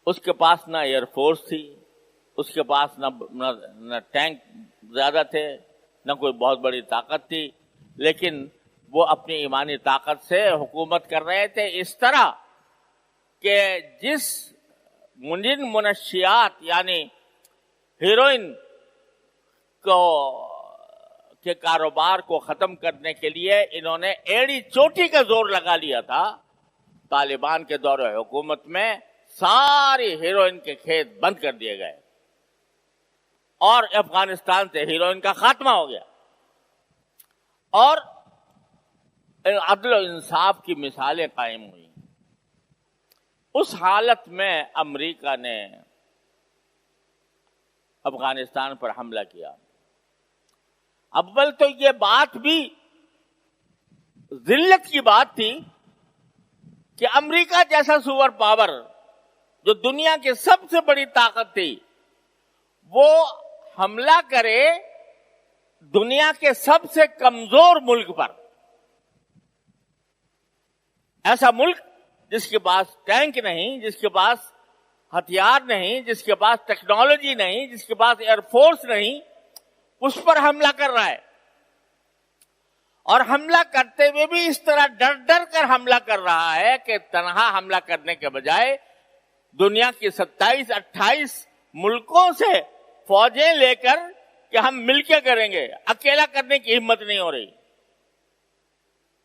اس کے پاس نہ air force تھی، اس کے پاس نہ ٹینک زیادہ تھے، نہ کوئی بہت بڑی طاقت تھی، لیکن وہ اپنی ایمانی طاقت سے حکومت کر رہے تھے اس طرح کہ جن منشیات یعنی ہیروئن کے کاروبار کو ختم کرنے کے لیے انہوں نے ایڑی چوٹی کا زور لگا لیا تھا، طالبان کے دور حکومت میں ساری ہیروئن کے کھیت بند کر دیے گئے اور افغانستان سے ہیروئن کا خاتمہ ہو گیا، اور عدل و انصاف کی مثالیں قائم ہوئی۔ اس حالت میں امریکہ نے افغانستان پر حملہ کیا۔ اول تو یہ بات بھی ذلت کی بات تھی کہ امریکہ جیسا سپر پاور جو دنیا کی سب سے بڑی طاقت تھی وہ حملہ کرے دنیا کے سب سے کمزور ملک پر، ایسا ملک جس کے پاس ٹینک نہیں، جس کے پاس ہتھیار نہیں، جس کے پاس ٹیکنالوجی نہیں، جس کے پاس ایئر فورس نہیں، اس پر حملہ کر رہا ہے، اور حملہ کرتے ہوئے بھی اس طرح ڈر ڈر کر حملہ کر رہا ہے کہ تنہا حملہ کرنے کے بجائے دنیا کی 27-28 ملکوں سے فوجیں لے کر کہ ہم مل کے کریں گے، اکیلا کرنے کی ہمت نہیں ہو رہی۔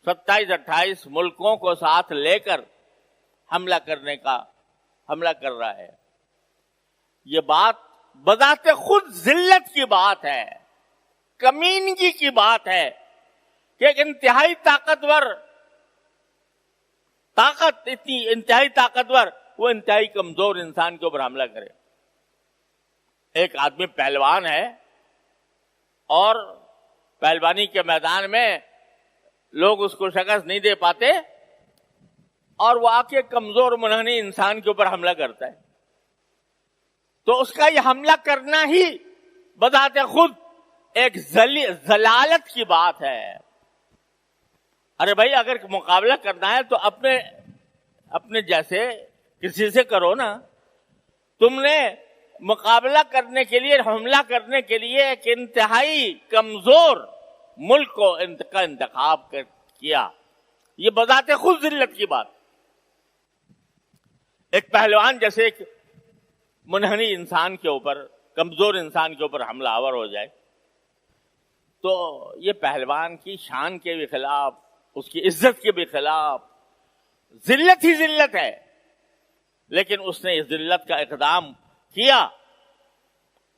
27-28 ملکوں کو ساتھ لے کر حملہ کر رہا ہے۔ یہ بات بذات خود ذلت کی بات ہے، کمینگی کی بات ہے کہ ایک انتہائی طاقتور وہ انتہائی کمزور انسان کے اوپر حملہ کرے۔ ایک آدمی پہلوان ہے اور پہلوانی کے میدان میں لوگ اس کو شکست نہیں دے پاتے، اور وہ آ کے کمزور منحنی انسان کے اوپر حملہ کرتا ہے، تو اس کا یہ حملہ کرنا ہی بذات خود ایک ذلالت کی بات ہے۔ ارے بھائی، اگر مقابلہ کرنا ہے تو اپنے جیسے کسی سے کرو نا۔ تم نے مقابلہ کرنے کے لیے، حملہ کرنے کے لیے ایک انتہائی کمزور ملک کو کا انتخاب کیا، یہ بذات خود ذلت کی بات۔ ایک پہلوان جیسے ایک منحنی انسان کے اوپر، کمزور انسان کے اوپر حملہ آور ہو جائے تو یہ پہلوان کی شان کے بھی خلاف، اس کی عزت کے بھی خلاف ذلت ہی ذلت ہے، لیکن اس نے اس ذلت کا اقدام کیا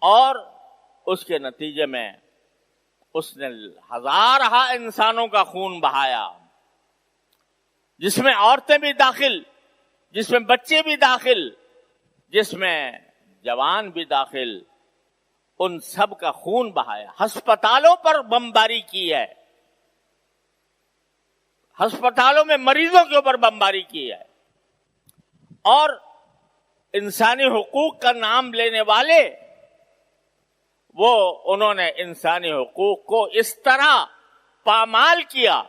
اور اس کے نتیجے میں اس نے ہزارہ انسانوں کا خون بہایا، جس میں عورتیں بھی داخل، جس میں بچے بھی داخل، جس میں جوان بھی داخل، ان سب کا خون بہایا۔ ہسپتالوں پر بمباری کی ہے، ہسپتالوں میں مریضوں کے اوپر بمباری کی ہے، اور انسانی حقوق کا نام لینے والے انہوں نے انسانی حقوق کو اس طرح پامال کیا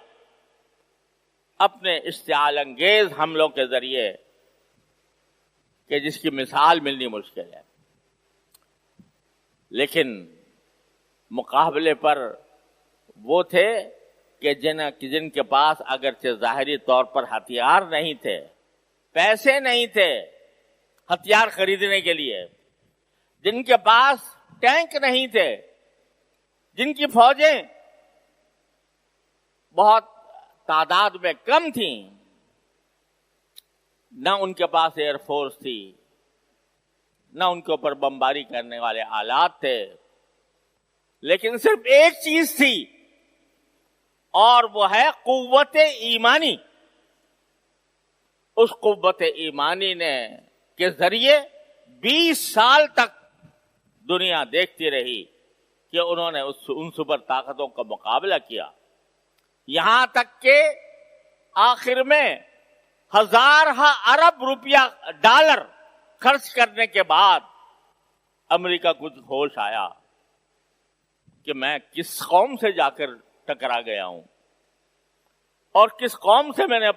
اپنے اشتعال انگیز حملوں کے ذریعے کہ جس کی مثال ملنی مشکل ہے۔ لیکن مقابلے پر وہ تھے کہ جن کے پاس اگرچہ ظاہری طور پر ہتھیار نہیں تھے، پیسے نہیں تھے ہتھیار خریدنے کے لیے، جن کے پاس ٹینک نہیں تھے، جن کی فوجیں بہت تعداد میں کم تھیں، نہ ان کے پاس ایئر فورس تھی، نہ ان کے اوپر بمباری کرنے والے آلات تھے، لیکن صرف ایک چیز تھی اور وہ ہے قوت ایمانی۔ اس قوت ایمانی کے ذریعے 20 سال تک دنیا دیکھتی رہی کہ انہوں نے ان سپر طاقتوں کا مقابلہ کیا، یہاں تک کہ آخر میں ہزارہ ارب روپیہ ڈالر خرچ کرنے کے بعد امریکہ کو ہوش آیا کہ میں کس قوم سے جا کر ٹکرا گیا ہوں اور کس قوم سے میں نے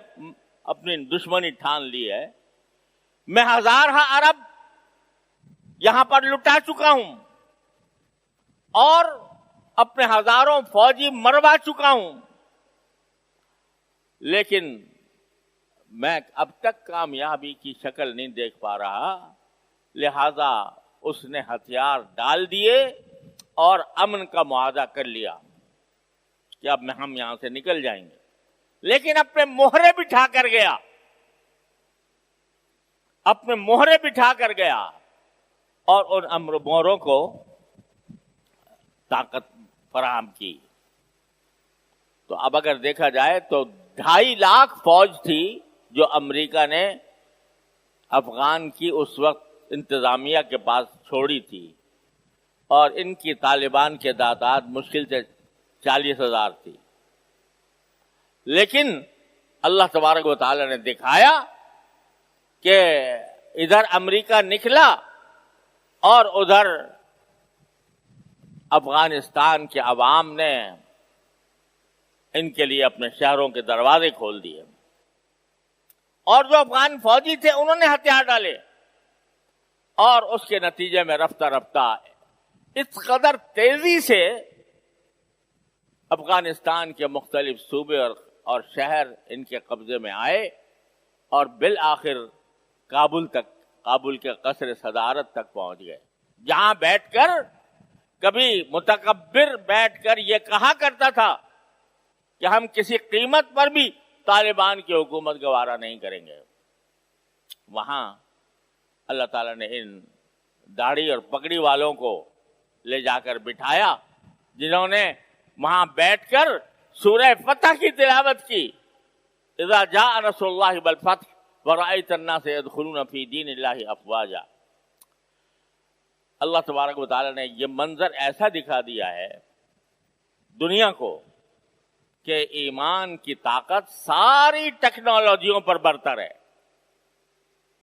اپنی دشمنی ٹھان لی ہے۔ میں ہزارہ ارب یہاں پر لٹا چکا ہوں اور اپنے ہزاروں فوجی مروا چکا ہوں، لیکن میں اب تک کامیابی کی شکل نہیں دیکھ پا رہا، لہذا اس نے ہتھیار ڈال دیے اور امن کا معاہدہ کر لیا کہ اب ہم یہاں سے نکل جائیں گے، لیکن اپنے مہرے بٹھا کر گیا، اپنے مہرے بٹھا کر گیا اور ان مہروں کو طاقت فراہم کی۔ تو اب اگر دیکھا جائے تو 2.5 لاکھ فوج تھی جو امریکہ نے افغان کی اس وقت انتظامیہ کے پاس چھوڑی تھی، اور ان کی طالبان کے تعداد مشکل سے 40,000 تھی، لیکن اللہ تبارک و تعالی نے دکھایا کہ ادھر امریکہ نکلا اور ادھر افغانستان کے عوام نے ان کے لیے اپنے شہروں کے دروازے کھول دیے، اور جو افغان فوجی تھے انہوں نے ہتھیار ڈالے، اور اس کے نتیجے میں رفتہ رفتہ اس قدر تیزی سے افغانستان کے مختلف صوبے اور شہر ان کے قبضے میں آئے، اور بالآخر کابل کے قصر صدارت تک پہنچ گئے، جہاں بیٹھ کر کبھی متکبر بیٹھ کر یہ کہا کرتا تھا کہ ہم کسی قیمت پر بھی طالبان کی حکومت گوارا نہیں کریں گے، وہاں اللہ تعالیٰ نے ان داڑھی اور پگڑی والوں کو لے جا کر بٹھایا، جنہوں نے وہاں بیٹھ کر سورہ فتح کی تلاوت کی، اذا جاء نصر اللہ والفتح ورأیت الناس يدخلون فی دین اللہ افواجا۔ اللہ تبارک و تعالیٰ نے یہ منظر ایسا دکھا دیا ہے دنیا کو کہ ایمان کی طاقت ساری ٹیکنالوجیوں پر برتر ہے۔